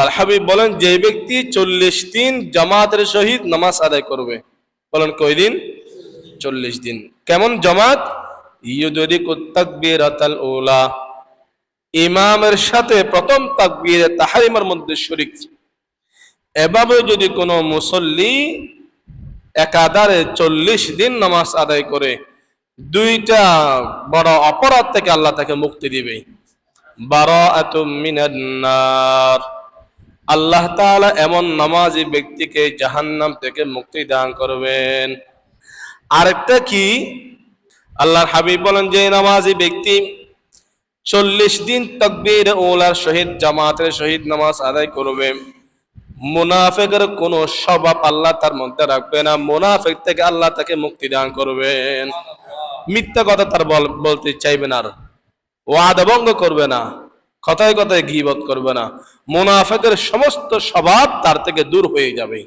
আল্লাহর হাবিব বলেন, যে ব্যক্তি 40 দিন জামাতের সহিত নামাজ আদায় করবে। বলেন কয় দিন? 40 দিন। কেমন জামাত? ইউদরিকুত তাকবীরাতাল উলা, ইমামের সাথে প্রথম তাকবীরে তাহরিমার মধ্যে শরীক। এভাবে যদি কোনো মুসল্লি একাধারে 40 দিন নামাজ আদায় করে, দুইটা বড় অপরাধ থেকে আল্লাহ তাকে মুক্তি দিবে। বারাআতুম মিনান নার, আল্লাহ তাআলা এমন নামাজি ব্যক্তিকে জাহান্নাম থেকে মুক্তি দান করবেন। আরেকটা কি? আল্লাহর হাবিব বলেন, যে নামাজি ব্যক্তি 40 দিন তাকবীর ওলার সহিত জামাতের সহিত নামাজ আদায় করবে, মুনাফিকের কোন স্বভাব আল্লাহ তার মধ্যে রাখবে না। মুনাফিক থেকে আল্লাহ তাকে মুক্তি দান করবেন। মিথ্যা কথা তার বলতে চাইবে না, আর ওয়াদা ভঙ্গ করবে না, কথায় কথায় গীবত করবে না। মুনাফিকের সমস্ত স্বভাব তার থেকে দূর হয়ে যাবে।